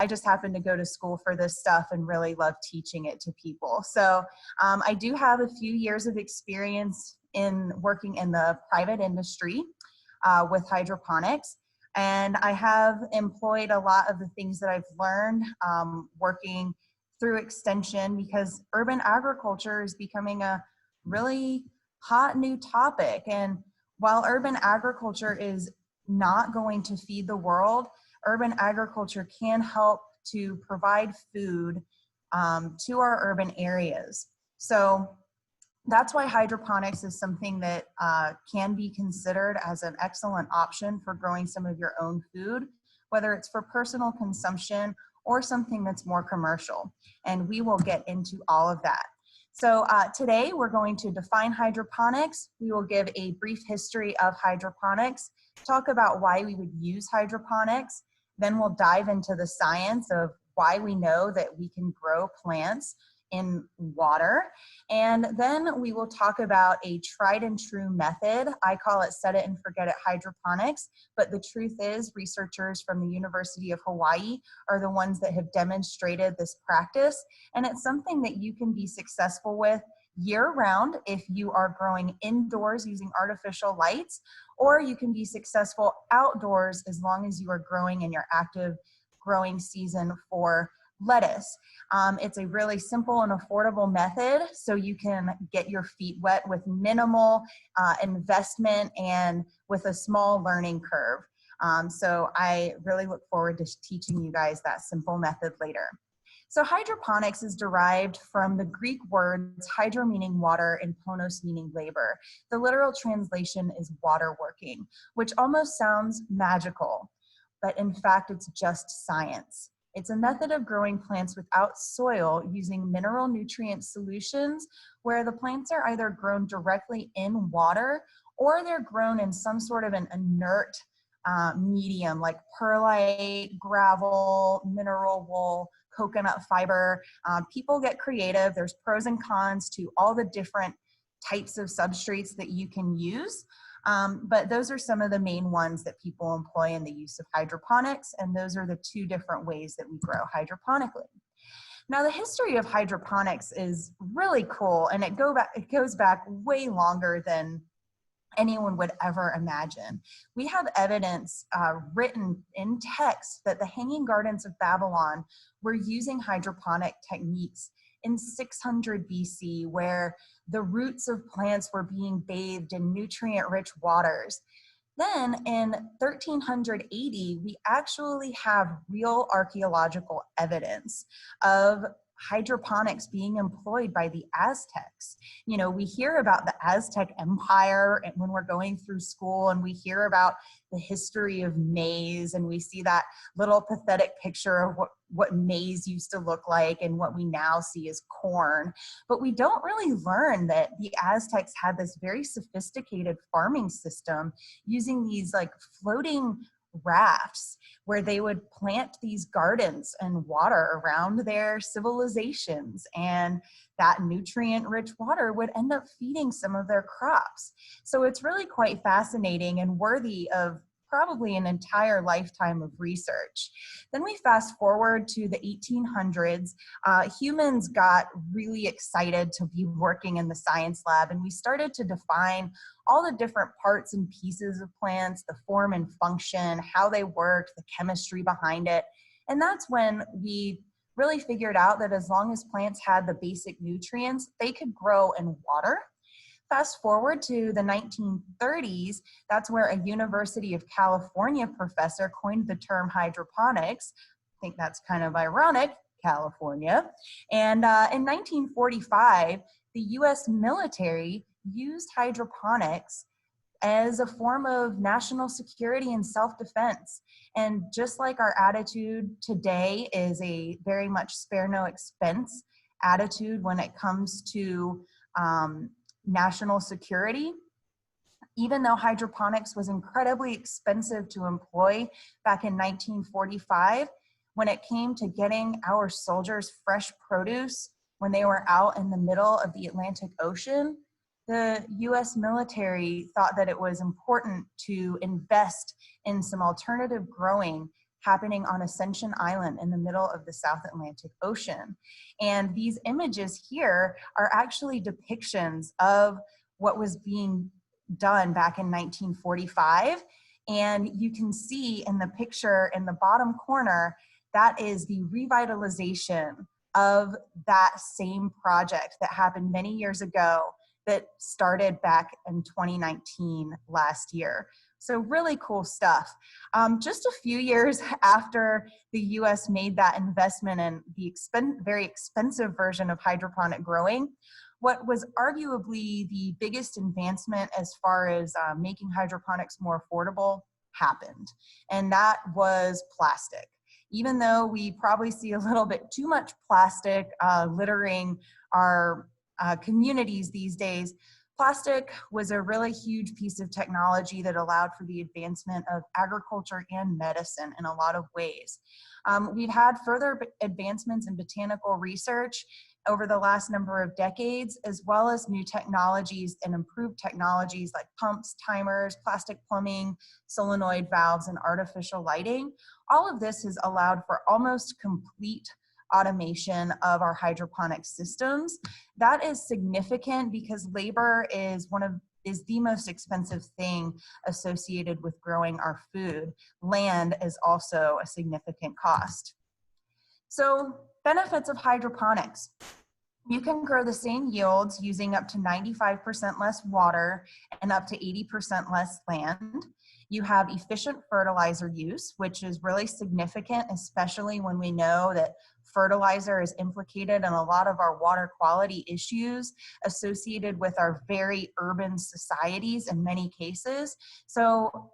I just happened to go to school for this stuff and really love teaching it to people. So I do have a few years of experience in working in the private industry with hydroponics. And I have employed a lot of the things that I've learned working through extension, because urban agriculture is becoming a really hot new topic. And while urban agriculture is not going to feed the world, urban agriculture can help to provide food to our urban areas. So that's why hydroponics is something that can be considered as an excellent option for growing some of your own food, whether it's for personal consumption or something that's more commercial. And we will get into all of that. So today we're going to define hydroponics. We will give a brief history of hydroponics, talk about why we would use hydroponics. Then we'll dive into the science of why we know that we can grow plants in water. And then we will talk about a tried and true method. I call it set it and forget it hydroponics, but the truth is researchers from the University of Hawaii are the ones that have demonstrated this practice. And it's something that you can be successful with year round if you are growing indoors using artificial lights, or you can be successful outdoors as long as you are growing in your active growing season for lettuce. It's a really simple and affordable method, so you can get your feet wet with minimal investment and with a small learning curve. So I really look forward to teaching you guys that simple method later. So hydroponics is derived from the Greek words hydro meaning water and ponos meaning labor. The literal translation is water working, which almost sounds magical, but in fact it's just science. It's a method of growing plants without soil using mineral nutrient solutions, where the plants are either grown directly in water or they're grown in some sort of an inert medium like perlite, gravel, mineral wool, coconut fiber. People get creative. There's pros and cons to all the different types of substrates that you can use. But those are some of the main ones that people employ in the use of hydroponics, and those are the two different ways that we grow hydroponically. Now, the history of hydroponics is really cool, and it goes back way longer than anyone would ever imagine. We have evidence written in text that the Hanging Gardens of Babylon were using hydroponic techniques in 600 BC, where the roots of plants were being bathed in nutrient-rich waters. Then in 1380, we actually have real archaeological evidence of hydroponics being employed by the Aztecs. You know, we hear about the Aztec Empire when we're going through school, and we hear about the history of maize, and we see that little pathetic picture of what maize used to look like and what we now see as corn. But we don't really learn that the Aztecs had this very sophisticated farming system using these like floating rafts where they would plant these gardens and water around their civilizations, and that nutrient-rich water would end up feeding some of their crops. So it's really quite fascinating and worthy of probably an entire lifetime of research. Then we fast forward to the 1800s. Humans got really excited to be working in the science lab, and we started to define all the different parts and pieces of plants, the form and function, how they worked, the chemistry behind it. And that's when we really figured out that as long as plants had the basic nutrients, they could grow in water. Fast forward to the 1930s, that's where a University of California professor coined the term hydroponics. I think that's kind of ironic, California. And in 1945, the US military used hydroponics as a form of national security and self-defense. And just like our attitude today is a very much spare no expense attitude when it comes to national security, even though hydroponics was incredibly expensive to employ back in 1945, when it came to getting our soldiers fresh produce when they were out in the middle of the Atlantic Ocean, the US military thought that it was important to invest in some alternative growing happening on Ascension Island in the middle of the South Atlantic Ocean. And these images here are actually depictions of what was being done back in 1945. And you can see in the picture in the bottom corner, that is the revitalization of that same project that happened many years ago that started back in 2019 last year. So really cool stuff. Just a few years after the US made that investment in the very expensive version of hydroponic growing, what was arguably the biggest advancement as far as making hydroponics more affordable happened, and that was plastic. Even though we probably see a little bit too much plastic littering our communities these days, plastic was a really huge piece of technology that allowed for the advancement of agriculture and medicine in a lot of ways. We've had further advancements in botanical research over the last number of decades, as well as new technologies and improved technologies like pumps, timers, plastic plumbing, solenoid valves, and artificial lighting. All of this has allowed for almost complete automation of our hydroponic systems. That is significant because labor is the most expensive thing associated with growing our food. Land is also a significant cost. So, benefits of hydroponics. You can grow the same yields using up to 95% less water and up to 80% less land. You have efficient fertilizer use, which is really significant, especially when we know that fertilizer is implicated in a lot of our water quality issues associated with our very urban societies in many cases. So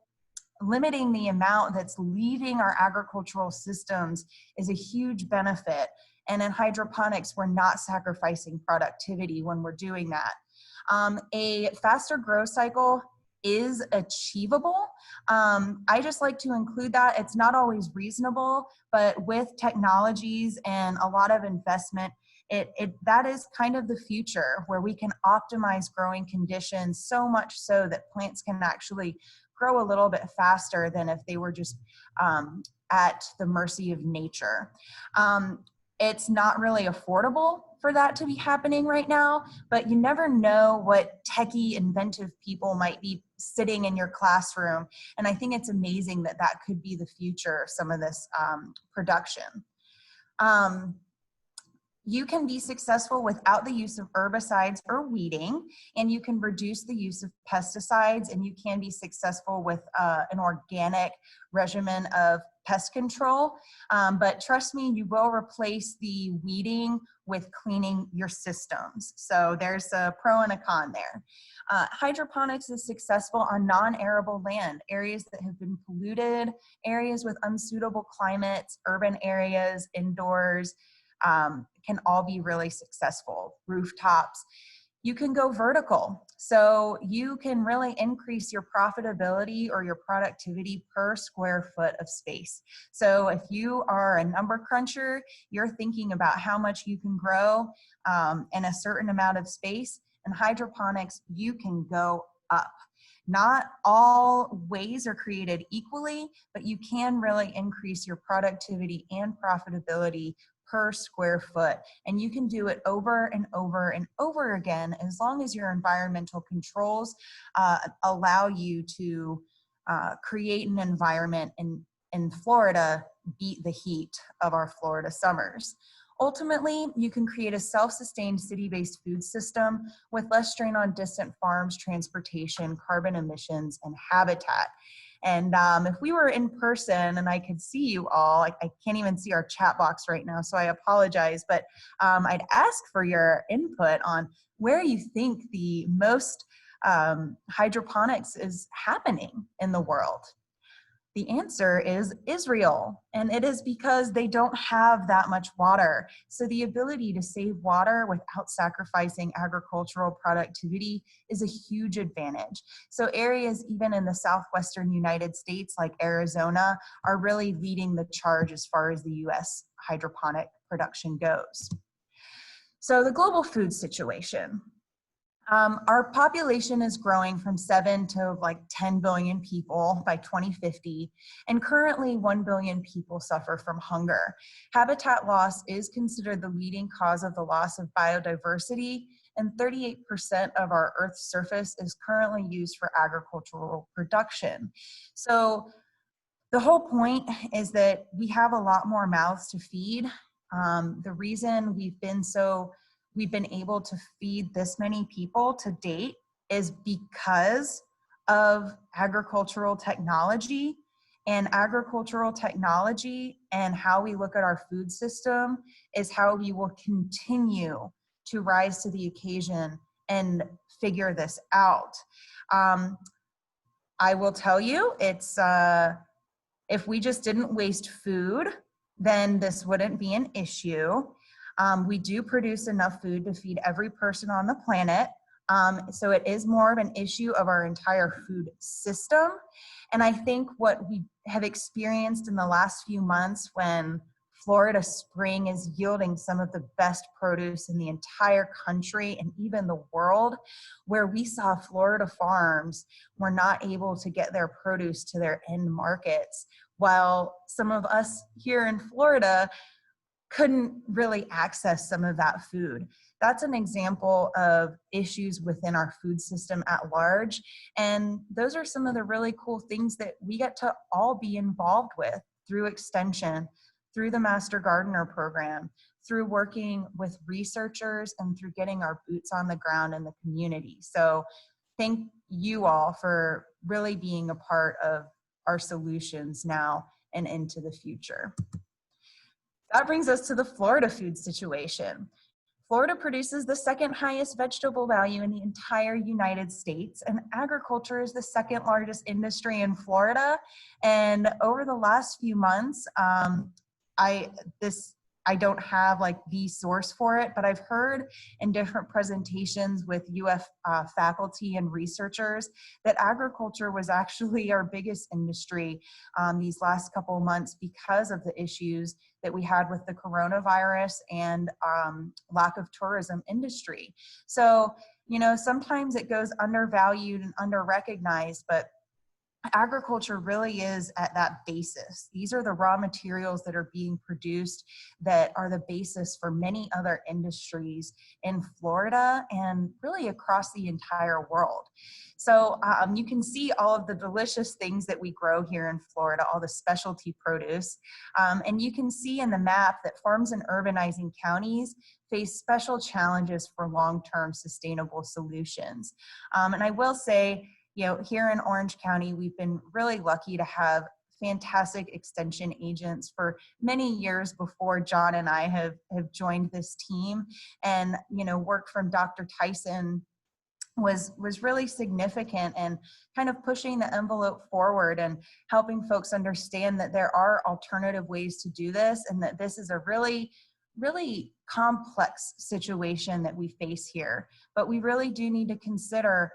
limiting the amount that's leaving our agricultural systems is a huge benefit. And in hydroponics, we're not sacrificing productivity when we're doing that. A faster growth cycle is achievable. I just like to include that. It's not always reasonable, but with technologies and a lot of investment, that is kind of the future where we can optimize growing conditions so much so that plants can actually grow a little bit faster than if they were just at the mercy of nature. It's not really affordable for that to be happening right now, but you never know what techie, inventive people might be sitting in your classroom. And I think it's amazing that that could be the future of some of this production. You can be successful without the use of herbicides or weeding, and you can reduce the use of pesticides, and you can be successful with an organic regimen of pest control. But trust me, you will replace the weeding with cleaning your systems. So there's a pro and a con there. Hydroponics is successful on non-arable land, areas that have been polluted, areas with unsuitable climates, urban areas, indoors, can all be really successful. Rooftops. You can go vertical. So you can really increase your profitability or your productivity per square foot of space. So if you are a number cruncher, you're thinking about how much you can grow in a certain amount of space. In hydroponics, you can go up. Not all ways are created equally, but you can really increase your productivity and profitability per square foot. And you can do it over and over and over again as long as your environmental controls allow you to create an environment in Florida beat the heat of our Florida summers. Ultimately, you can create a self-sustained city-based food system with less strain on distant farms, transportation, carbon emissions, and habitat. And if we were in person and I could see you all, I can't even see our chat box right now, so I apologize, but I'd ask for your input on where you think the most hydroponics is happening in the world. The answer is Israel, and it is because they don't have that much water. So the ability to save water without sacrificing agricultural productivity is a huge advantage. So areas even in the southwestern United States like Arizona are really leading the charge as far as the US hydroponic production goes. So the global food situation. Our population is growing from 7 to like 10 billion people by 2050, and currently 1 billion people suffer from hunger. Habitat loss is considered the leading cause of the loss of biodiversity, and 38% of our Earth's surface is currently used for agricultural production. So the whole point is that we have a lot more mouths to feed. The reason we've been able to feed this many people to date is because of agricultural technology. And agricultural technology and how we look at our food system is how we will continue to rise to the occasion and figure this out. I will tell you, if we just didn't waste food, then this wouldn't be an issue. We do produce enough food to feed every person on the planet. So it is more of an issue of our entire food system. And I think what we have experienced in the last few months, when Florida spring is yielding some of the best produce in the entire country and even the world, where we saw Florida farms were not able to get their produce to their end markets, while some of us here in Florida couldn't really access some of that food. That's an example of issues within our food system at large. And those are some of the really cool things that we get to all be involved with through Extension, through the Master Gardener program, through working with researchers, and through getting our boots on the ground in the community. So thank you all for really being a part of our solutions now and into the future. That brings us to the Florida food situation. Florida produces the second highest vegetable value in the entire United States, and agriculture is the second largest industry in Florida. And over the last few months, I don't have like the source for it, but I've heard in different presentations with UF faculty and researchers that agriculture was actually our biggest industry these last couple of months because of the issues that we had with the coronavirus and lack of tourism industry. So, you know, sometimes it goes undervalued and under-recognized, but agriculture really is at that basis. These are the raw materials that are being produced that are the basis for many other industries in Florida and really across the entire world. So you can see all of the delicious things that we grow here in Florida, all the specialty produce. And you can see in the map that farms in urbanizing counties face special challenges for long-term sustainable solutions. And I will say, you know, here in Orange County, we've been really lucky to have fantastic extension agents for many years before John and I have joined this team. And, you know, work from Dr. Tyson was really significant and kind of pushing the envelope forward and helping folks understand that there are alternative ways to do this, and that this is a really complex situation that we face here. But we really do need to consider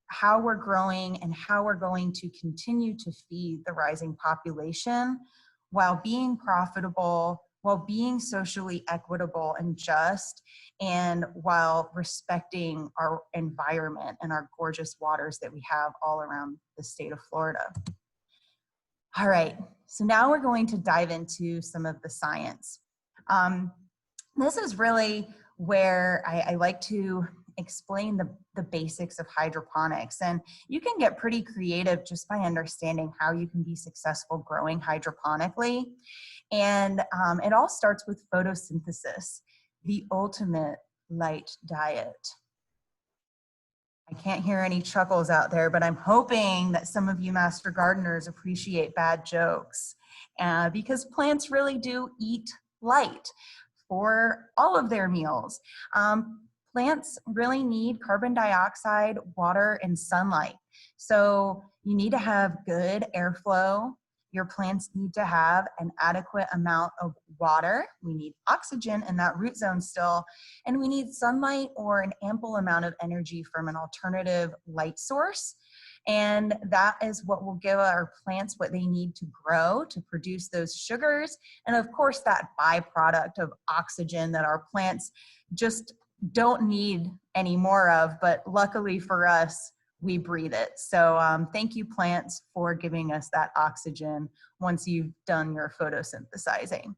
how we're growing and how we're going to continue to feed the rising population while being profitable, while being socially equitable and just, and while respecting our environment and our gorgeous waters that we have all around the state of Florida. All right, so now we're going to dive into some of the science. This is really where I like to explain the basics of hydroponics. And you can get pretty creative just by understanding how you can be successful growing hydroponically. And it all starts with photosynthesis, the ultimate light diet. I can't hear any chuckles out there, but I'm hoping that some of you master gardeners appreciate bad jokes because plants really do eat light for all of their meals. Plants really need carbon dioxide, water, and sunlight. So you need to have good airflow. Your plants need to have an adequate amount of water. We need oxygen in that root zone still, and we need sunlight or an ample amount of energy from an alternative light source. And that is what will give our plants what they need to grow, to produce those sugars. And of course, that byproduct of oxygen that our plants just don't need any more of, but luckily for us, we breathe it. So thank you, plants, for giving us that oxygen once you've done your photosynthesizing.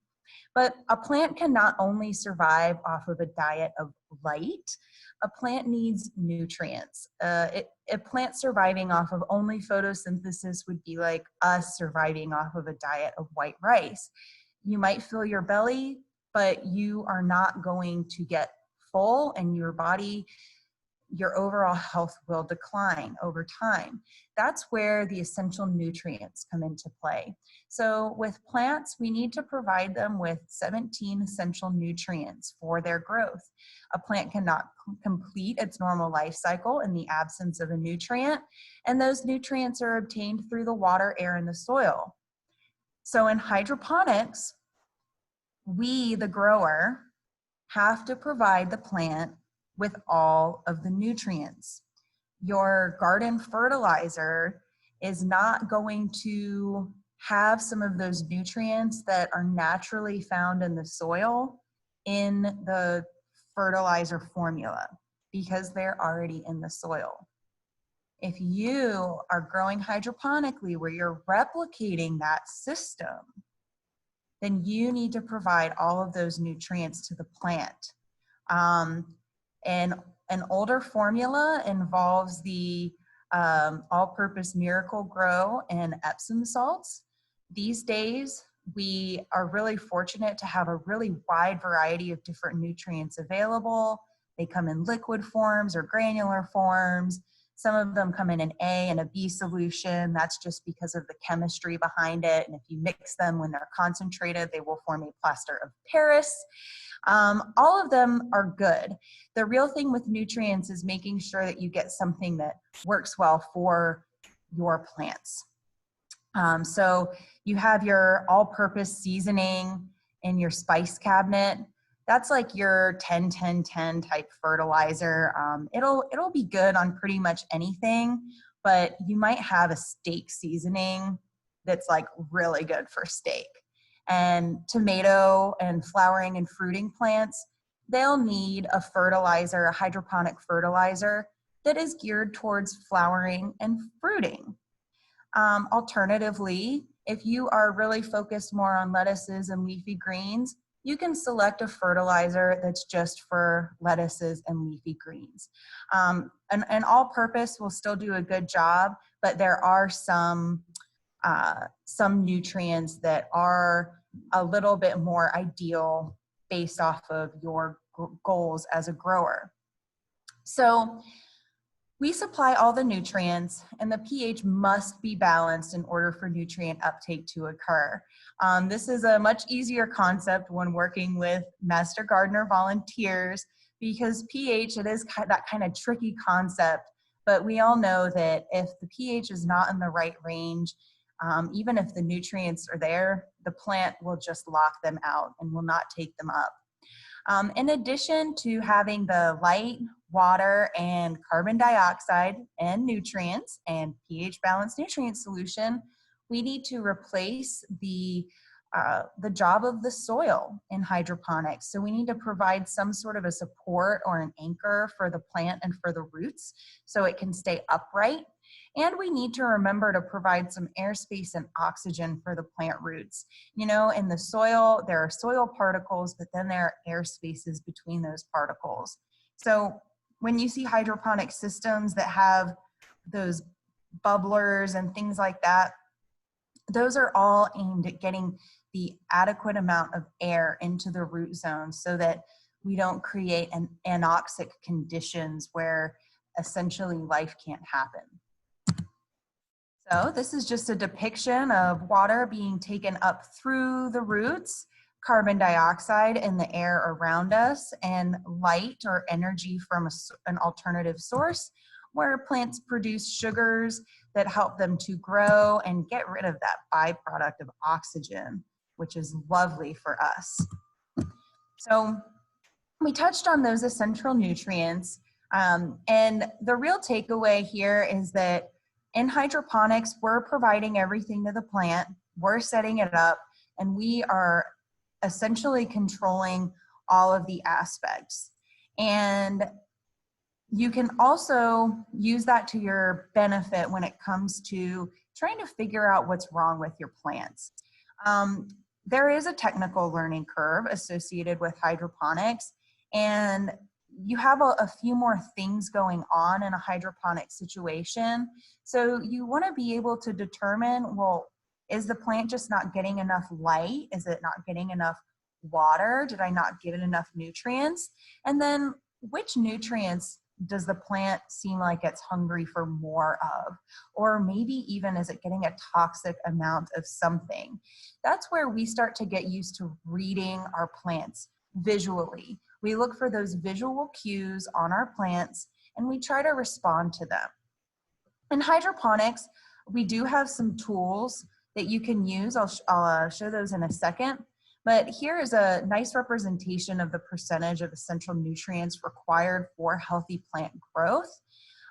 But a plant can not only survive off of a diet of light, a plant needs nutrients. A plant surviving off of only photosynthesis would be like us surviving off of a diet of white rice. You might fill your belly, but you are not going to get full, and your body, your overall health will decline over time. That's where the essential nutrients come into play. So with plants, we need to provide them with 17 essential nutrients for their growth. A plant cannot complete its normal life cycle in the absence of a nutrient, and those nutrients are obtained through the water, air, and the soil. So in hydroponics, we, the grower, have to provide the plant with all of the nutrients. Your garden fertilizer is not going to have some of those nutrients that are naturally found in the soil in the fertilizer formula because they're already in the soil. If you are growing hydroponically where you're replicating that system, then you need to provide all of those nutrients to the plant. And an older formula involves the all-purpose Miracle-Gro and Epsom salts. These days, we are really fortunate to have a really wide variety of different nutrients available. They come in liquid forms or granular forms. Some of them come in an A and a B solution. That's just because of the chemistry behind it. And if you mix them when they're concentrated, they will form a plaster of Paris. All of them are good. The real thing with nutrients is making sure that you get something that works well for your plants. So you have your all-purpose seasoning in your spice cabinet. That's like your 10-10-10 type fertilizer. It'll be good on pretty much anything, but you might have a steak seasoning that's like really good for steak. And tomato and flowering and fruiting plants, they'll need a fertilizer, a hydroponic fertilizer that is geared towards flowering and fruiting. Alternatively, if you are really focused more on lettuces and leafy greens, you can select a fertilizer that's just for lettuces and leafy greens. An all-purpose will still do a good job, but there are some nutrients that are a little bit more ideal based off of your goals as a grower. So we supply all the nutrients, and the pH must be balanced in order for nutrient uptake to occur. This is a much easier concept when working with Master Gardener volunteers because pH, it is that kind of tricky concept, but we all know that if the pH is not in the right range, even if the nutrients are there, the plant will just lock them out and will not take them up. In addition to having the light, water, and carbon dioxide and nutrients and pH balanced nutrient solution, we need to replace the job of the soil in hydroponics. So we need to provide some sort of a support or an anchor for the plant and for the roots so it can stay upright. And we need to remember to provide some airspace and oxygen for the plant roots. You know, in the soil, there are soil particles, but then there are air spaces between those particles. So when you see hydroponic systems that have those bubblers and things like that, those are all aimed at getting the adequate amount of air into the root zone so that we don't create an anoxic conditions where essentially life can't happen. So this is just a depiction of water being taken up through the roots, carbon dioxide in the air around us, and light or energy from an alternative source where plants produce sugars that help them to grow and get rid of that byproduct of oxygen, which is lovely for us. So we touched on those essential nutrients, and the real takeaway here is that in hydroponics, we're providing everything to the plant, we're setting it up, and we are essentially controlling all of the aspects. And you can also use that to your benefit when it comes to trying to figure out what's wrong with your plants. There is a technical learning curve associated with hydroponics, and you have a few more things going on in a hydroponic situation. So you want to be able to determine, well, is the plant just not getting enough light? Is it not getting enough water? Did I not give it enough nutrients? And then which nutrients does the plant seem like it's hungry for more of? Or maybe even is it getting a toxic amount of something? That's where we start to get used to reading our plants visually. We look for those visual cues on our plants and we try to respond to them. In hydroponics, we do have some tools that you can use. I'll show those in a second. But here is a nice representation of the percentage of essential nutrients required for healthy plant growth.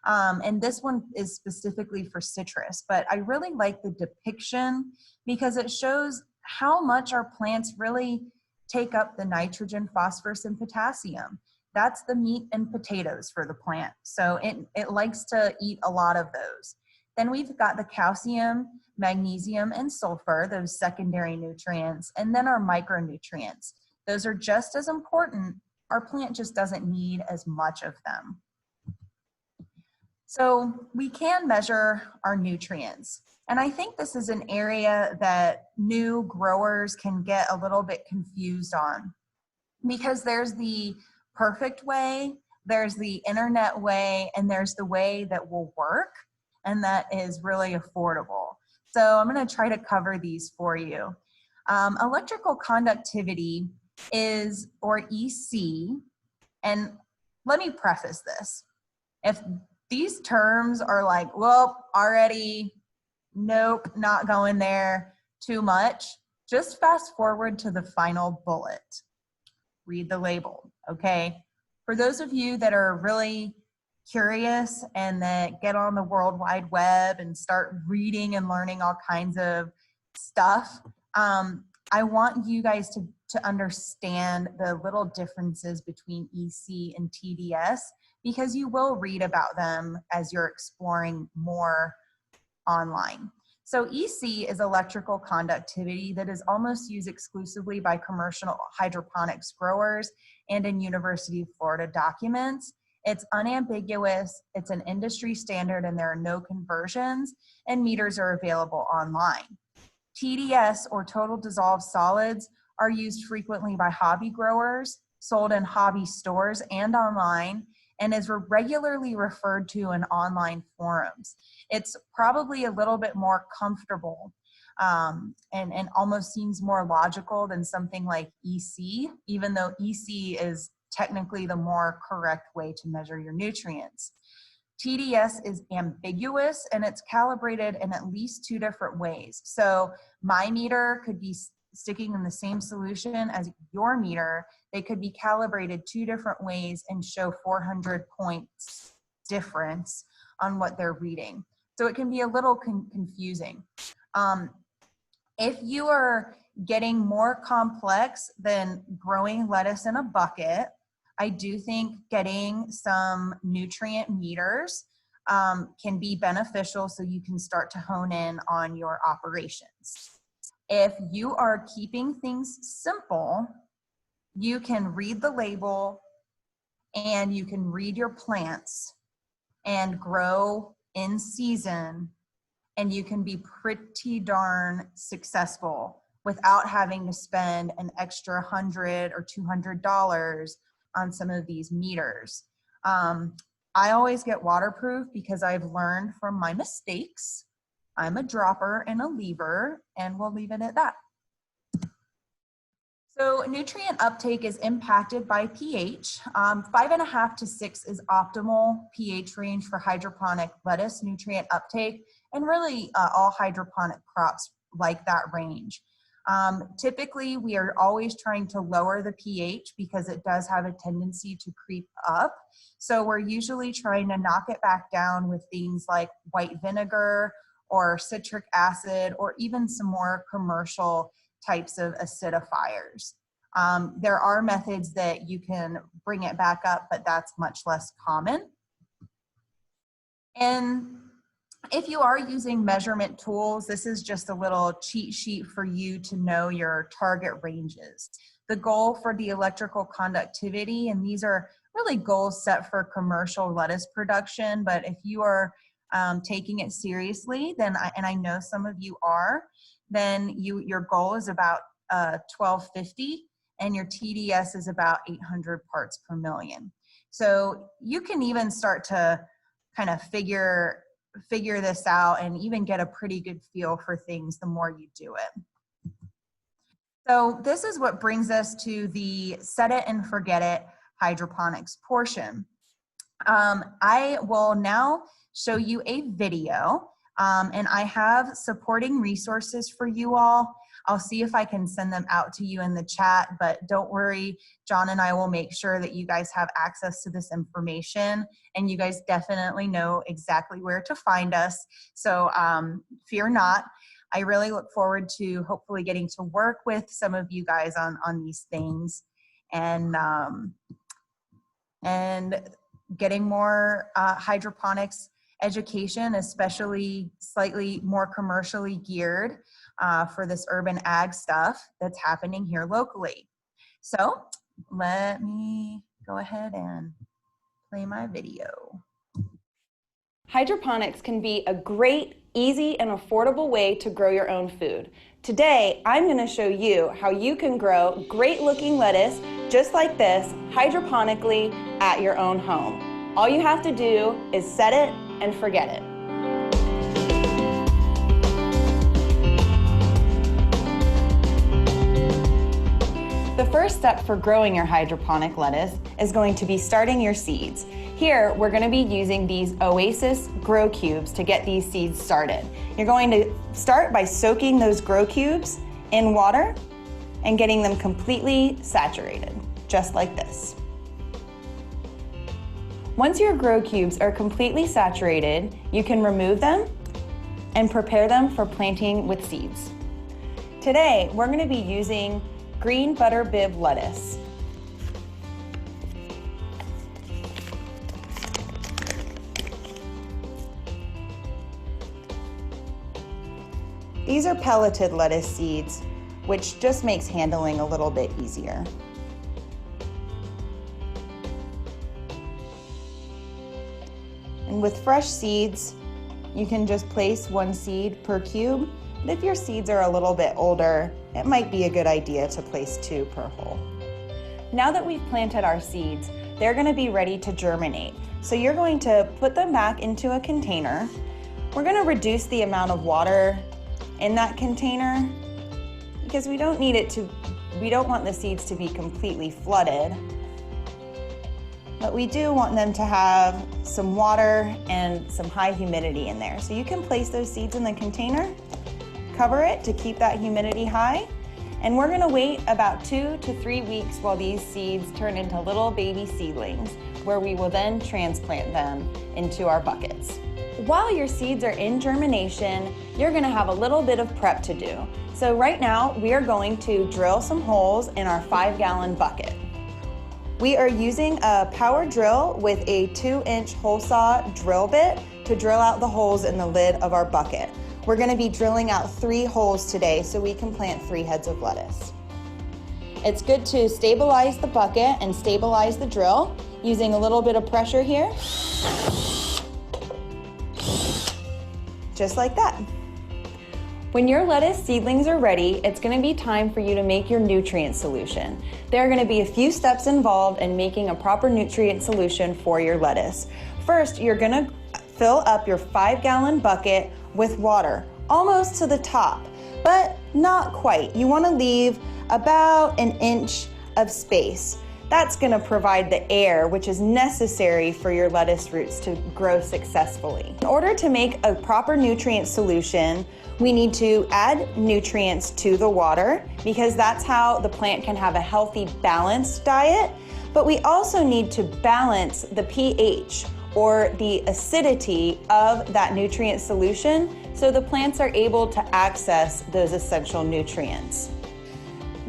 And this one is specifically for citrus, but I really like the depiction because it shows how much our plants really take up the nitrogen, phosphorus, and potassium. That's the meat and potatoes for the plant. So it likes to eat a lot of those. Then we've got the calcium, magnesium, and sulfur, those secondary nutrients, and then our micronutrients. Those are just as important. Our plant just doesn't need as much of them. So we can measure our nutrients. And I think this is an area that new growers can get a little bit confused on because there's the perfect way, there's the internet way, and there's the way that will work and that is really affordable. So I'm going to try to cover these for you. Electrical conductivity is, or EC, and let me preface this. If these terms are like, well, already, nope, not going there, too much, just fast forward to the final bullet. Read the label, okay? For those of you that are really curious and that get on the World Wide Web and start reading and learning all kinds of stuff, I want you guys to understand the little differences between EC and TDS because you will read about them as you're exploring more online. So EC is electrical conductivity that is almost used exclusively by commercial hydroponics growers and in University of Florida documents. It's unambiguous, it's an industry standard, and there are no conversions, and meters are available online. TDS, or total dissolved solids, are used frequently by hobby growers, sold in hobby stores and online, and is regularly referred to in online forums. It's probably a little bit more comfortable and almost seems more logical than something like EC, even though EC is technically the more correct way to measure your nutrients. TDS is ambiguous and it's calibrated in at least 2 different ways. So my meter could be sticking in the same solution as your meter. They could be calibrated 2 different ways and show 400 points difference on what they're reading. So it can be a little confusing. If you are getting more complex than growing lettuce in a bucket, I do think getting some nutrient meters can be beneficial so you can start to hone in on your operations. If you are keeping things simple, you can read the label and you can read your plants and grow in season, and you can be pretty darn successful without having to spend an extra $100 or $200 on some of these meters. I always get waterproof because I've learned from my mistakes. I'm a dropper and a lever, and we'll leave it at that. So nutrient uptake is impacted by pH. 5.5 to 6 is optimal pH range for hydroponic lettuce nutrient uptake, and really all hydroponic crops like that range. Typically, we are always trying to lower the pH because it does have a tendency to creep up. So we're usually trying to knock it back down with things like white vinegar or citric acid, or even some more commercial types of acidifiers. There are methods that you can bring it back up, but that's much less common. And if you are using measurement tools, this is just a little cheat sheet for you to know your target ranges. The goal for the electrical conductivity, and these are really goals set for commercial lettuce production, but if you are taking it seriously, then and I know some of you are, then your goal is about 1250, and your TDS is about 800 parts per million. So you can even start to kind of figure this out and even get a pretty good feel for things the more you do it. So this is what brings us to the set it and forget it hydroponics portion. I will now show you a video, and I have supporting resources for you all. I'll see if I can send them out to you in the chat, but don't worry, John and I will make sure that you guys have access to this information, and you guys definitely know exactly where to find us. So fear not. I really look forward to hopefully getting to work with some of you guys on these things, and getting more hydroponics education, especially slightly more commercially geared for this urban ag stuff that's happening here locally. So let me go ahead and play my video. Hydroponics can be a great, easy, and affordable way to grow your own food. Today, I'm going to show you how you can grow great-looking lettuce just like this hydroponically at your own home. All you have to do is set it and forget it. The first step for growing your hydroponic lettuce is going to be starting your seeds. Here, we're going to be using these Oasis grow cubes to get these seeds started. You're going to start by soaking those grow cubes in water and getting them completely saturated, just like this. Once your grow cubes are completely saturated, you can remove them and prepare them for planting with seeds. Today, we're going to be using green butter bib lettuce. These are pelleted lettuce seeds, which just makes handling a little bit easier. And with fresh seeds, you can just place one seed per cube. But if your seeds are a little bit older, it might be a good idea to place 2 per hole. Now that we've planted our seeds, they're going to be ready to germinate. So you're going to put them back into a container. We're going to reduce the amount of water in that container because we don't want the seeds to be completely flooded. But we do want them to have some water and some high humidity in there. So you can place those seeds in the container, cover it to keep that humidity high, and we're gonna wait about 2 to 3 weeks while these seeds turn into little baby seedlings, where we will then transplant them into our buckets. While your seeds are in germination, you're gonna have a little bit of prep to do. So right now, we are going to drill some holes in our 5-gallon bucket. We are using a power drill with a 2-inch hole saw drill bit to drill out the holes in the lid of our bucket. We're going to be drilling out 3 holes today so we can plant 3 heads of lettuce. It's good to stabilize the bucket and stabilize the drill using a little bit of pressure here. Just like that. When your lettuce seedlings are ready, it's going to be time for you to make your nutrient solution. There are going to be a few steps involved in making a proper nutrient solution for your lettuce. First, you're going to fill up your 5-gallon bucket with water, almost to the top, but not quite. You want to leave about 1 inch of space. That's going to provide the air which is necessary for your lettuce roots to grow successfully. In order to make a proper nutrient solution, we need to add nutrients to the water because that's how the plant can have a healthy, balanced diet. But we also need to balance the pH or the acidity of that nutrient solution so the plants are able to access those essential nutrients.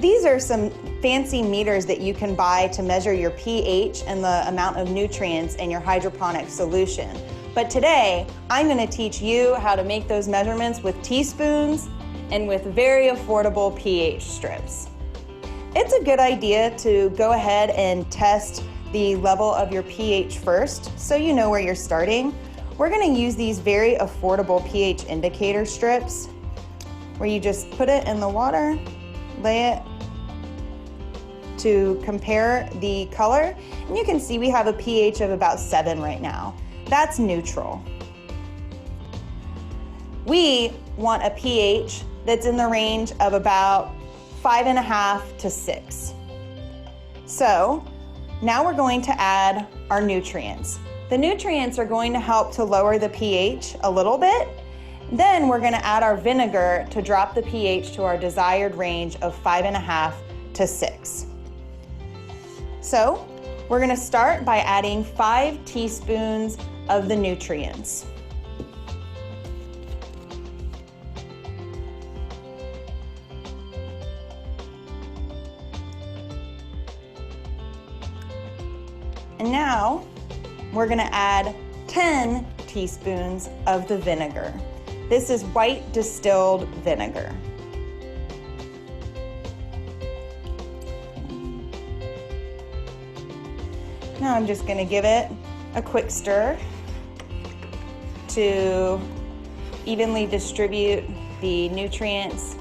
These are some fancy meters that you can buy to measure your pH and the amount of nutrients in your hydroponic solution. But today, I'm going to teach you how to make those measurements with teaspoons and with very affordable pH strips. It's a good idea to go ahead and test the level of your pH first so you know where you're starting. We're going to use these very affordable pH indicator strips where you just put it in the water, lay it to compare the color, and you can see we have a pH of about 7 right now. That's neutral. We want a pH that's in the range of about 5.5 to 6. So now we're going to add our nutrients. The nutrients are going to help to lower the pH a little bit. Then we're going to add our vinegar to drop the pH to our desired range of 5.5 to 6. So we're going to start by adding 5 teaspoons of the nutrients. And now we're going to add 10 teaspoons of the vinegar. This is white distilled vinegar. Now I'm just going to give it a quick stir to evenly distribute the nutrients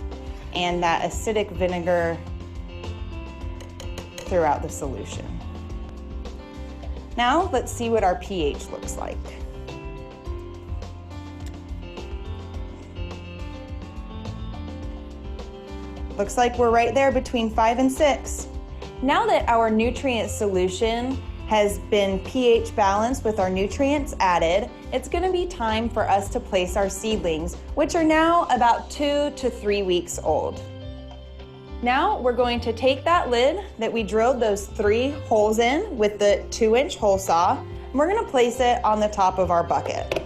and that acidic vinegar throughout the solution. Now let's see what our pH looks like. Looks like we're right there between 5 and 6. Now that our nutrient solution has been pH balanced with our nutrients added, it's going to be time for us to place our seedlings, which are now about 2 to 3 weeks old. Now we're going to take that lid that we drilled those 3 holes in with the 2-inch hole saw, and we're going to place it on the top of our bucket.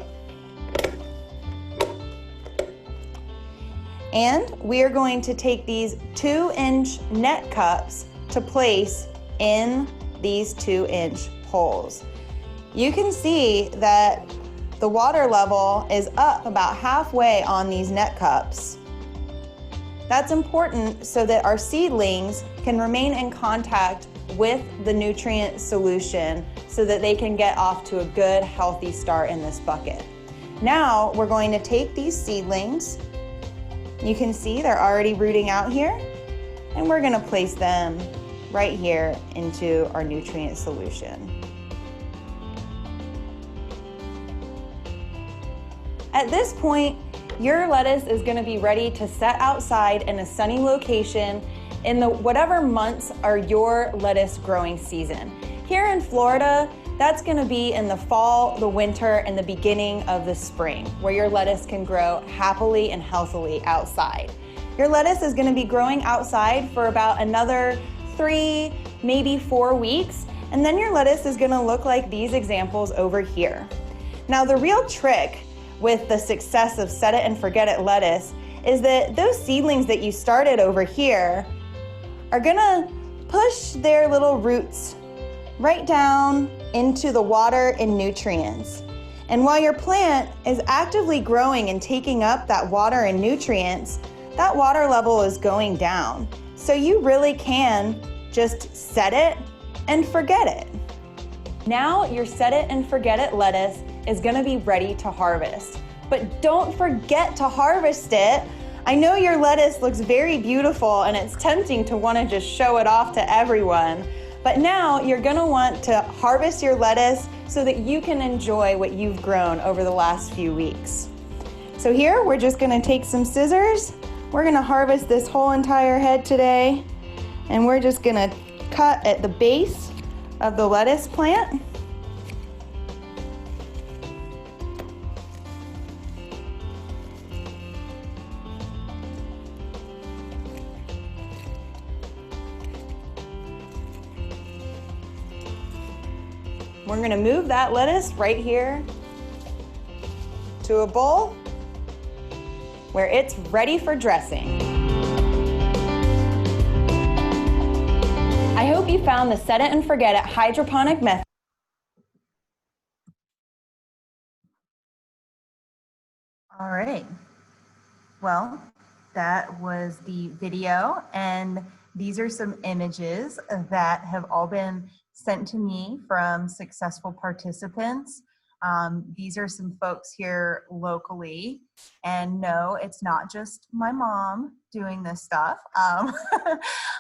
And we are going to take these 2-inch net cups to place in these 2-inch holes. You can see that the water level is up about halfway on these net cups. That's important so that our seedlings can remain in contact with the nutrient solution so that they can get off to a good, healthy start in this bucket. Now we're going to take these seedlings. You can see they're already rooting out here, and we're going to place them right here into our nutrient solution. At this point, your lettuce is going to be ready to set outside in a sunny location in the whatever months are your lettuce growing season. Here in Florida, that's going to be in the fall, the winter, and the beginning of the spring, where your lettuce can grow happily and healthily outside. Your lettuce is going to be growing outside for about another 3, maybe 4 weeks, and then your lettuce is going to look like these examples over here. Now, the real trick with the success of set it and forget it lettuce is that those seedlings that you started over here are gonna push their little roots right down into the water and nutrients. And while your plant is actively growing and taking up that water and nutrients, that water level is going down. So you really can just set it and forget it. Now your set it and forget it lettuce is going to be ready to harvest. But don't forget to harvest it. I know your lettuce looks very beautiful and it's tempting to want to just show it off to everyone. But now you're going to want to harvest your lettuce so that you can enjoy what you've grown over the last few weeks. So here we're just going to take some scissors. We're going to harvest this whole entire head today, and we're just going to cut at the base of the lettuce plant. We're going to move that lettuce right here to a bowl where it's ready for dressing. I hope you found the set it and forget it hydroponic method. All right. Well, that was the video, and these are some images that have all been sent to me from successful participants. These are some folks here locally, and no, it's not just my mom doing this stuff,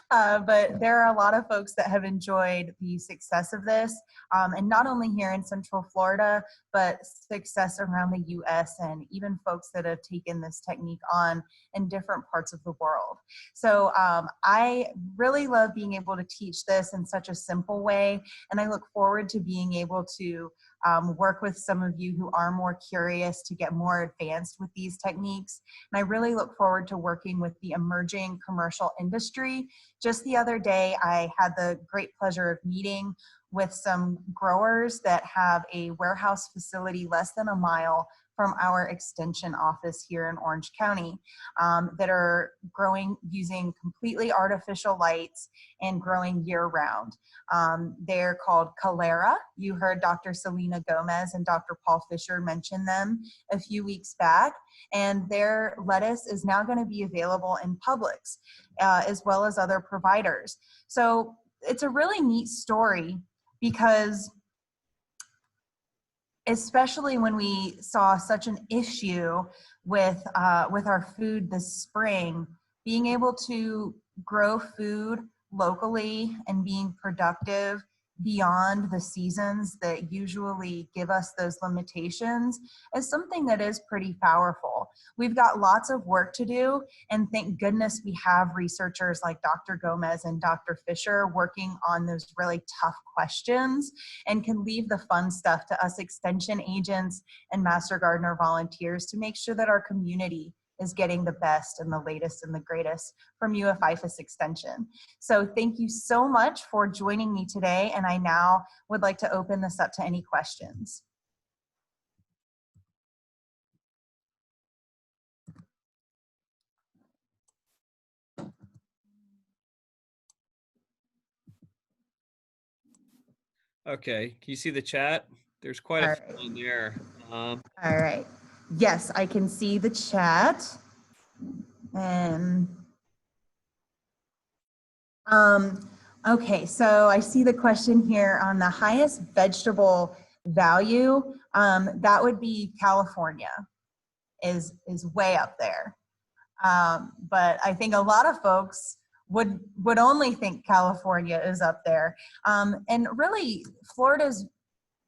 but there are a lot of folks that have enjoyed the success of this, and not only here in Central Florida, but success around the US, and even folks that have taken this technique on in different parts of the world. So I really love being able to teach this in such a simple way, and I look forward to being able to work with some of you who are more curious to get more advanced with these techniques. And I really look forward to working with the emerging commercial industry. Just the other day, I had the great pleasure of meeting with some growers that have a warehouse facility less than a mile from our extension office here in Orange County, that are growing using completely artificial lights and growing year round. They're called Calera. You heard Dr. Selena Gomez and Dr. Paul Fisher mention them a few weeks back, and their lettuce is now going to be available in Publix, as well as other providers. So it's a really neat story, because especially when we saw such an issue with our food this spring, being able to grow food locally and being productive beyond the seasons that usually give us those limitations is something that is pretty powerful. We've got lots of work to do, and thank goodness we have researchers like Dr. Gomez and Dr. Fisher working on those really tough questions, and can leave the fun stuff to us extension agents and Master Gardener volunteers to make sure that our community is getting the best and the latest and the greatest from UF-IFAS Extension. So thank you so much for joining me today, and I now would like to open this up to any questions. Okay, can you see the chat? There's quite a few in there. All right. Yes, I can see the chat. And okay, so I see the question here on the highest vegetable value. That would be California, is way up there. But I think a lot of folks would only think California is up there. And really, Florida's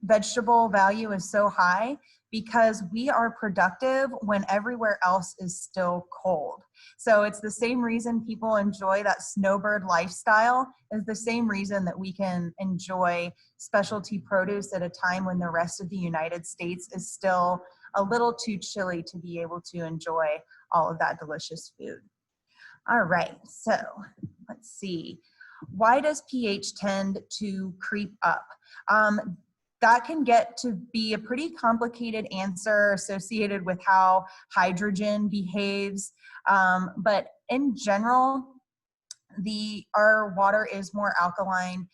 vegetable value is so high because we are productive when everywhere else is still cold. So it's the same reason people enjoy that snowbird lifestyle, is the same reason that we can enjoy specialty produce at a time when the rest of the United States is still a little too chilly to be able to enjoy all of that delicious food. All right, so let's see. Why does pH tend to creep up? That can get to be a pretty complicated answer associated with how hydrogen behaves. But in general, our water is more alkaline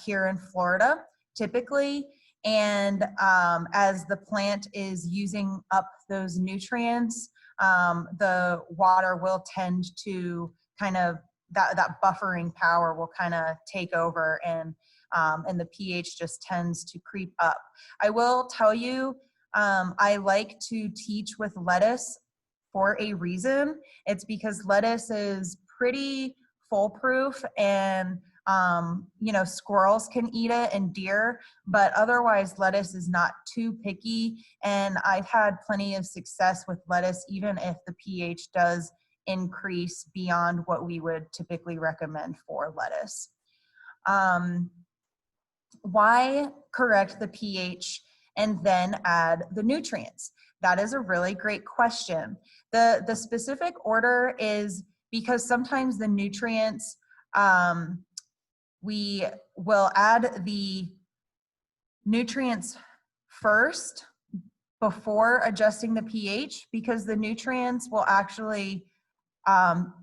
here in Florida, typically. And as the plant is using up those nutrients, the water will tend to kind of, that buffering power will kind of take over, and the pH just tends to creep up. I will tell you, I like to teach with lettuce for a reason. It's because lettuce is pretty foolproof, and you know, squirrels can eat it and deer, but otherwise lettuce is not too picky. And I've had plenty of success with lettuce, even if the pH does increase beyond what we would typically recommend for lettuce. Why correct the pH and then add the nutrients? That is a really great question. The specific order is because sometimes the nutrients, we will add the nutrients first before adjusting the pH, because the nutrients will actually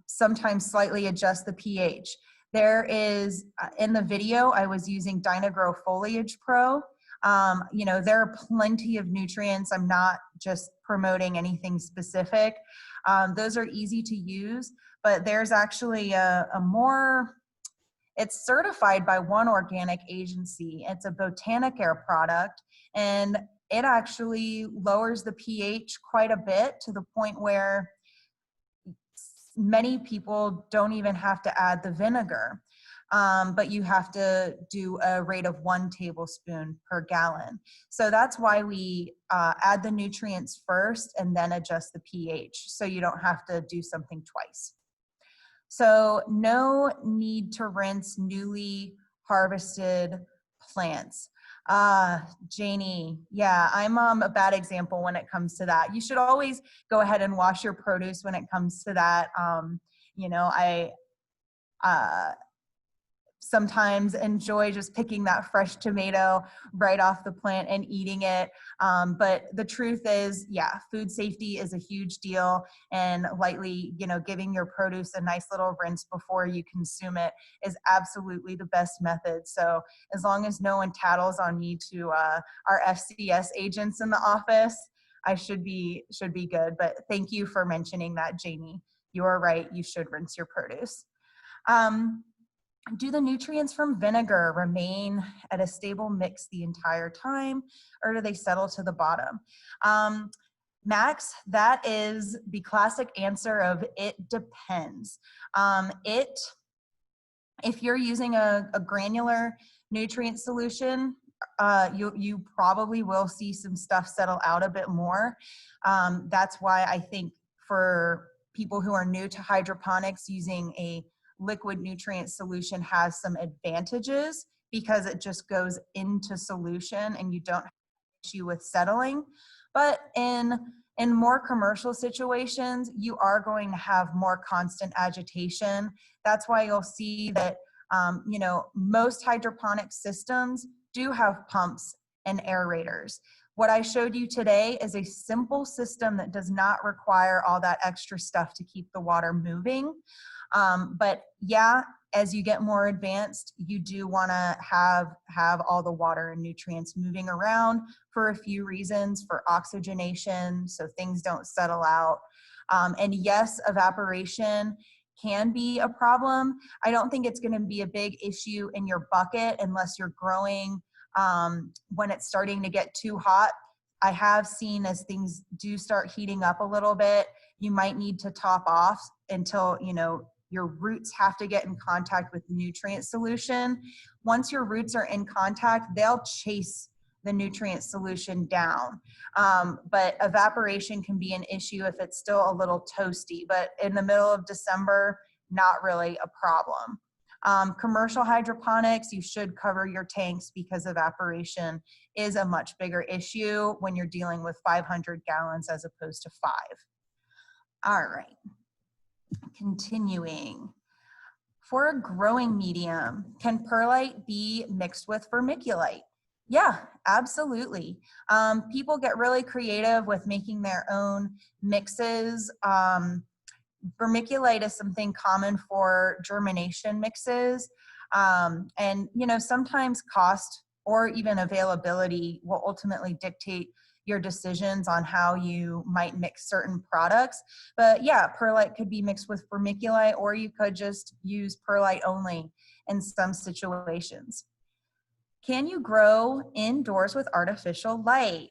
sometimes slightly adjust the pH. There is, in the video, I was using Dynagrow Foliage Pro. You know, there are plenty of nutrients. I'm not just promoting anything specific. Those are easy to use, but there's actually a more, it's certified by one organic agency. It's a Botanicare product, and it actually lowers the pH quite a bit to the point where many people don't even have to add the vinegar, but you have to do a rate of 1 tablespoon per gallon. So that's why we add the nutrients first and then adjust the pH, so you don't have to do something twice. So no need to rinse newly harvested plants. Janie, yeah, I'm a bad example when it comes to that. You should always go ahead and wash your produce when it comes to that. You know, I sometimes enjoy just picking that fresh tomato right off the plant and eating it. But the truth is, yeah, food safety is a huge deal, and lightly, you know, giving your produce a nice little rinse before you consume it is absolutely the best method. So as long as no one tattles on me to our FCS agents in the office, I should be good. But thank you for mentioning that, Jamie. You are right. You should rinse your produce. Do the nutrients from vinegar remain at a stable mix the entire time, or do they settle to the bottom? Max, that is the classic answer of it depends. If you're using a granular nutrient solution, you probably will see some stuff settle out a bit more. That's why I think for people who are new to hydroponics, using a liquid nutrient solution has some advantages because it just goes into solution and you don't have an issue with settling. But in more commercial situations, you are going to have more constant agitation. That's why you'll see that you know, most hydroponic systems do have pumps and aerators. What I showed you today is a simple system that does not require all that extra stuff to keep the water moving. But yeah, as you get more advanced, you do want to have all the water and nutrients moving around for a few reasons: for oxygenation, so things don't settle out. And yes, evaporation can be a problem. I don't think it's going to be a big issue in your bucket unless you're growing when it's starting to get too hot. I have seen, as things do start heating up a little bit, you might need to top off until, you know, your roots have to get in contact with the nutrient solution. Once your roots are in contact, they'll chase the nutrient solution down. But evaporation can be an issue if it's still a little toasty, but in the middle of December, not really a problem. Commercial hydroponics, you should cover your tanks because evaporation is a much bigger issue when you're dealing with 500 gallons as opposed to 5. All right. Continuing. For a growing medium, can perlite be mixed with vermiculite? Yeah, absolutely. People get really creative with making their own mixes. Vermiculite is something common for germination mixes. And, you know, sometimes cost or even availability will ultimately dictate your decisions on how you might mix certain products. But yeah, perlite could be mixed with vermiculite, or you could just use perlite only in some situations. Can you grow indoors with artificial light?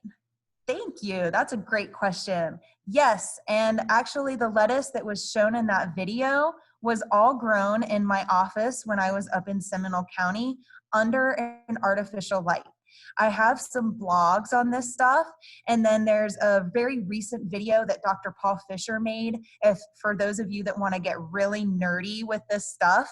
Thank you. That's a great question. Yes, and actually the lettuce that was shown in that video was all grown in my office when I was up in Seminole County under an artificial light. I have some blogs on this stuff, and then there's a very recent video that Dr. Paul Fisher made. If for those of you that want to get really nerdy with this stuff,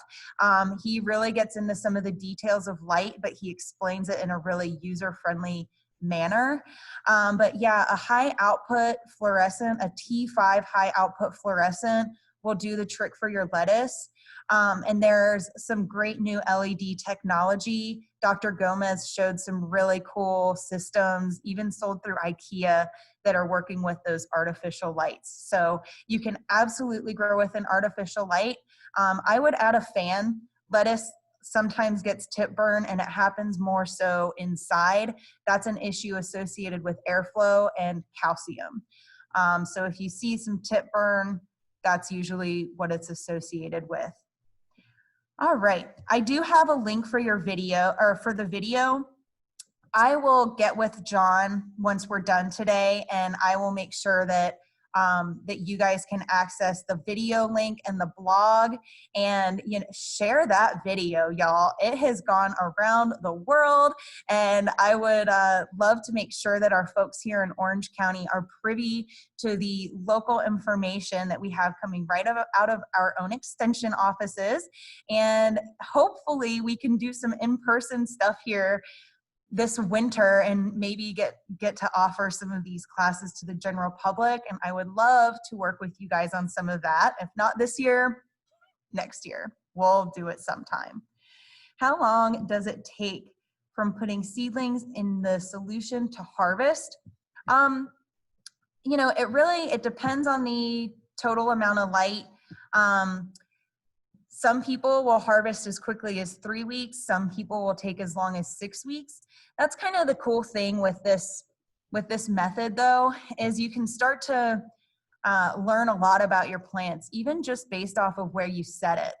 he really gets into some of the details of light, but he explains it in a really user-friendly manner. But yeah, a high output fluorescent, a T5 high output fluorescent will do the trick for your lettuce. And there's some great new LED technology. Dr. Gomez showed some really cool systems, even sold through IKEA, that are working with those artificial lights. So you can absolutely grow with an artificial light. I would add a fan lettuce sometimes gets tip burn, and it happens more so inside. That's an issue associated with airflow and calcium. So if you see some tip burn, that's usually what it's associated with. All right, I do have a link for your video, or for the video. I will get with John once we're done today, and I will make sure that that you guys can access the video link and the blog, and share that video, y'all. It has gone around the world, and I would love to make sure that our folks here in Orange County are privy to the local information that we have coming right out of our own extension offices, and hopefully we can do some in-person stuff here this winter and maybe get to offer some of these classes to the general public. And I would love to work with you guys on some of that. If not this year, next year, we'll do it sometime. How long does it take from putting seedlings in the solution to harvest? It depends on the total amount of light. Some people will harvest as quickly as 3 weeks. Some people will take as long as 6 weeks. That's kind of the cool thing with this method, though, is you can start to learn a lot about your plants, even just based off of where you set it.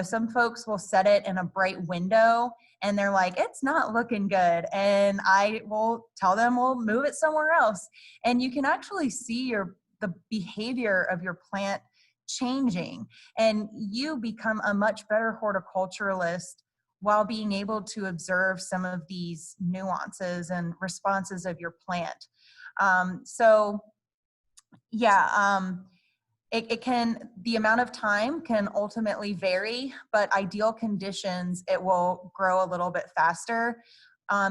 Some folks will set it in a bright window and they're like, it's not looking good. And I will tell them, we'll move it somewhere else. And you can actually see the behavior of your plant changing, and you become a much better horticulturalist while being able to observe some of these nuances and responses of your plant. The amount of time can ultimately vary, but ideal conditions, it will grow a little bit faster.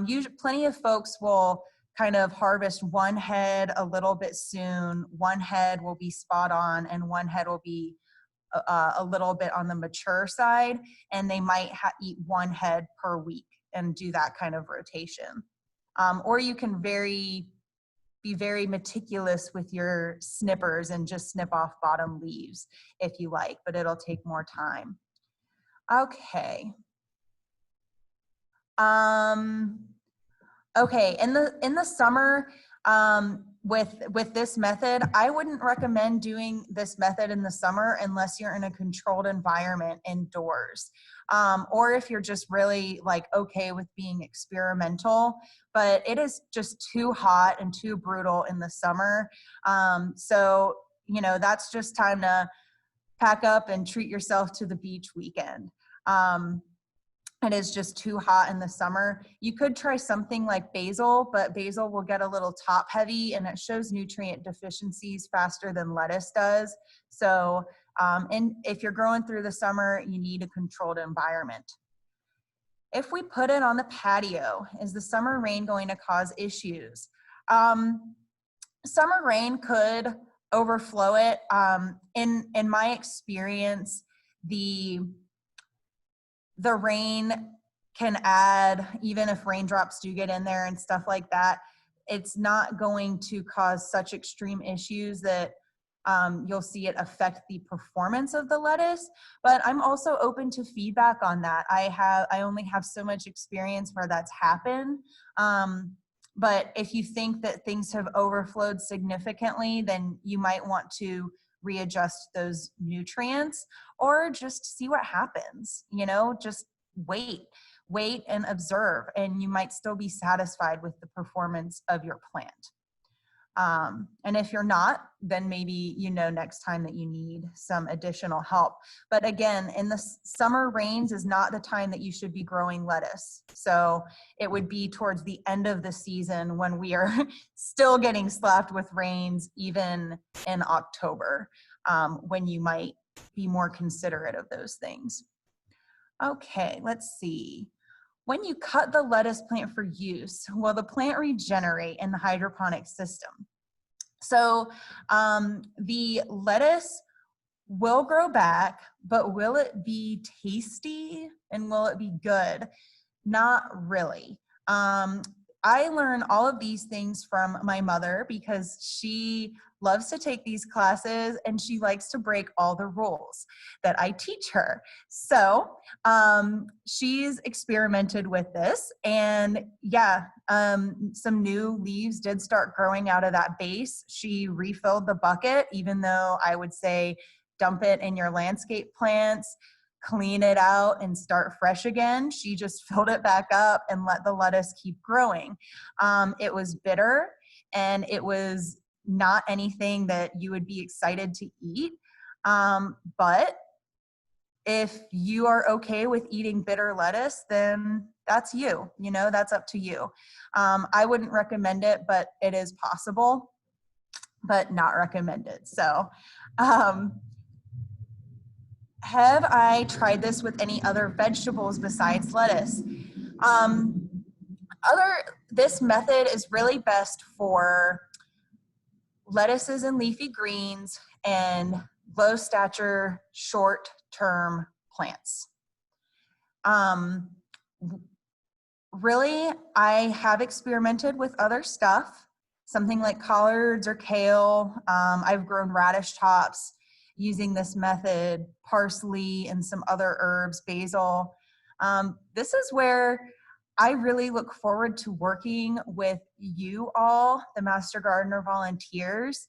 Usually, plenty of folks will kind of harvest one head a little bit soon, one head will be spot on, and one head will be a little bit on the mature side, and they might eat one head per week and do that kind of rotation. Or you can be very meticulous with your snippers and just snip off bottom leaves if you like, but it'll take more time. Okay. Okay, in the summer, with this method, I wouldn't recommend doing this method in the summer unless you're in a controlled environment indoors, or if you're just really okay with being experimental. But it is just too hot and too brutal in the summer, so that's just time to pack up and treat yourself to the beach weekend. It is just too hot in the summer. You could try something like basil, but basil will get a little top heavy and it shows nutrient deficiencies faster than lettuce does. So, and if you're growing through the summer, you need a controlled environment. If we put it on the patio, is the summer rain going to cause issues? Summer rain could overflow it. In my experience, the rain can add, even if raindrops do get in there and stuff like that, it's not going to cause such extreme issues that you'll see it affect the performance of the lettuce. But I'm also open to feedback on that. I only have so much experience where that's happened. But if you think that things have overflowed significantly, then you might want to readjust those nutrients, or just see what happens. Just wait and observe, and you might still be satisfied with the performance of your plant. And if you're not, then maybe next time that you need some additional help. But again, in the summer, rains is not the time that you should be growing lettuce. So it would be towards the end of the season when we are still getting slapped with rains, even in October, when you might be more considerate of those things. Okay, let's see. When you cut the lettuce plant for use, will the plant regenerate in the hydroponic system? So the lettuce will grow back, but will it be tasty and will it be good? Not really. I learn all of these things from my mother because she loves to take these classes and she likes to break all the rules that I teach her. So she's experimented with this, and yeah, some new leaves did start growing out of that base. She refilled the bucket, even though I would say dump it in your landscape plants, clean it out and start fresh again. She just filled it back up and let the lettuce keep growing. It was bitter and it was not anything that you would be excited to eat. But if you are okay with eating bitter lettuce, then that's you, that's up to you. I wouldn't recommend it, but it is possible, but not recommended. So, have I tried this with any other vegetables besides lettuce? This method is really best for lettuces and leafy greens and low stature, short-term plants. Really, I have experimented with other stuff, something like collards or kale. I've grown radish tops using this method, parsley and some other herbs, basil. This is where I really look forward to working with you all, the Master Gardener volunteers.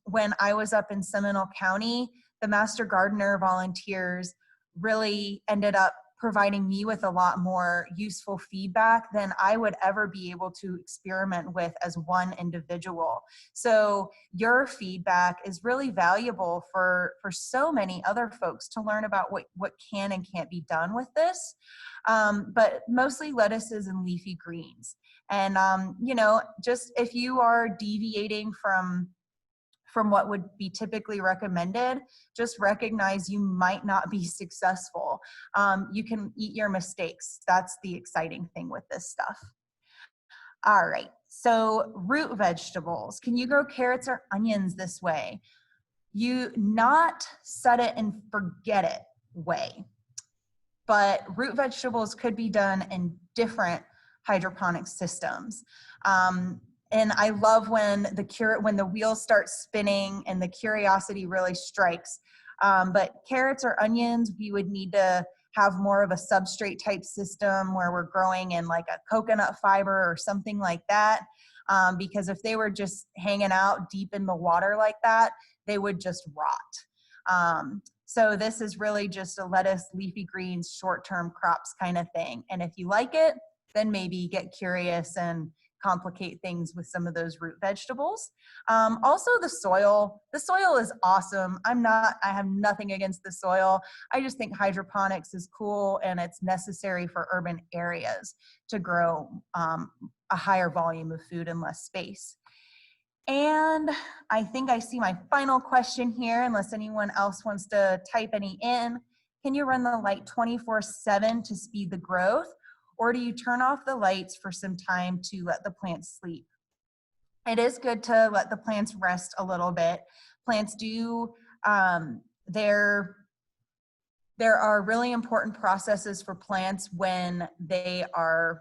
When I was up in Seminole County, the Master Gardener volunteers really ended up providing me with a lot more useful feedback than I would ever be able to experiment with as one individual. So your feedback is really valuable for so many other folks to learn about what can and can't be done with this, but mostly lettuces and leafy greens. And, just if you are deviating from what would be typically recommended, just recognize you might not be successful. You can eat your mistakes. That's the exciting thing with this stuff. All right, so root vegetables. Can you grow carrots or onions this way? You not set it and forget it way, but root vegetables could be done in different hydroponic systems. And I love when the wheels start spinning and the curiosity really strikes. But carrots or onions, we would need to have more of a substrate type system where we're growing in like a coconut fiber or something like that. Because if they were just hanging out deep in the water like that, they would just rot. So this is really just a lettuce, leafy greens, short-term crops kind of thing. And if you like it, then maybe get curious and complicate things with some of those root vegetables. Also the soil is awesome. I have nothing against the soil. I just think hydroponics is cool and it's necessary for urban areas to grow a higher volume of food in less space. And I think I see my final question here, unless anyone else wants to type any in. Can you run the light 24/7 to speed the growth? Or do you turn off the lights for some time to let the plants sleep? It is good to let the plants rest a little bit. Plants do, there are really important processes for plants when they are,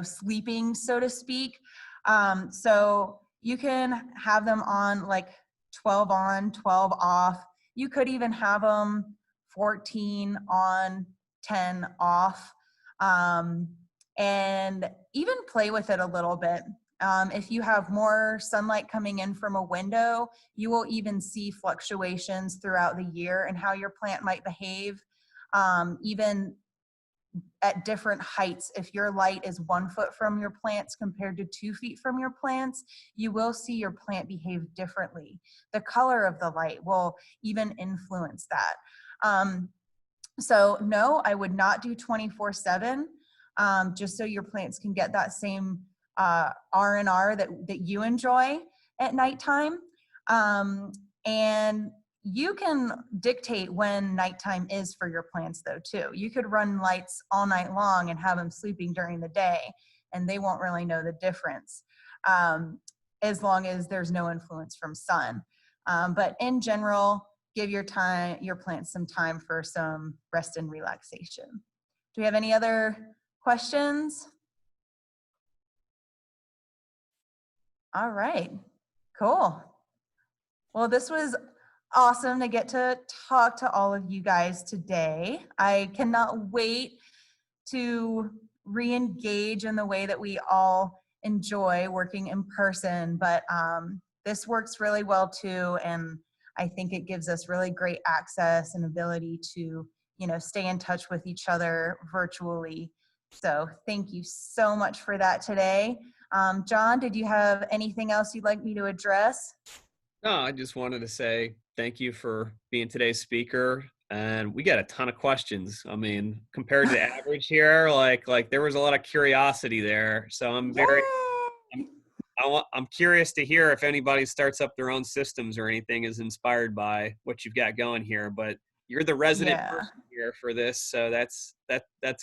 sleeping, so to speak. So you can have them on like 12 on, 12 off. You could even have them 14 on, 10 off. And even play with it a little bit. If you have more sunlight coming in from a window, you will even see fluctuations throughout the year and how your plant might behave, even at different heights. If your light is 1 foot from your plants compared to 2 feet from your plants, you will see your plant behave differently. The color of the light will even influence that. So no, I would not do 24/7, just so your plants can get that same R&R that you enjoy at nighttime. And you can dictate when nighttime is for your plants though too. You could run lights all night long and have them sleeping during the day and they won't really know the difference, as long as there's no influence from sun. But in general, give your plants some time for some rest and relaxation. Do we have any other questions? All right, cool. Well, this was awesome to get to talk to all of you guys today. I cannot wait to re-engage in the way that we all enjoy working in person, but this works really well too, and I think it gives us really great access and ability to, stay in touch with each other virtually. So thank you so much for that today. John, did you have anything else you'd like me to address? No, I just wanted to say thank you for being today's speaker. And we got a ton of questions. I mean, compared to the average here, like there was a lot of curiosity there. So I'm, Yay! I'm curious to hear if anybody starts up their own systems or anything is inspired by what you've got going here. But you're the resident Yeah. person here for this, so that's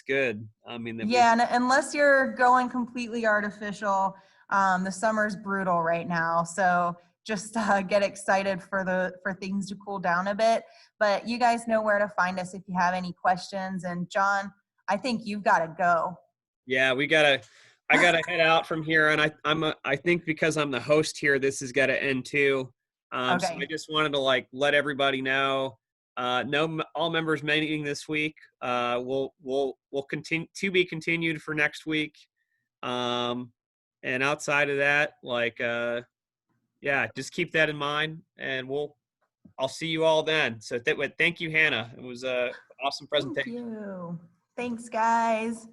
good. I mean, that we Yeah, and unless you're going completely artificial, the summer's brutal right now. So just get excited for things to cool down a bit. But you guys know where to find us if you have any questions. And John, I think you've got to go. Yeah, I gotta head out from here, and I think because I'm the host here, this has got to end too. So I Okay. just wanted to let everybody know, no, all members meeting this week. We'll continue to be continued for next week. And outside of that, yeah, just keep that in mind, and I'll see you all then. So thank you, Hannah. It was a awesome Thank presentation. you. Thanks, guys.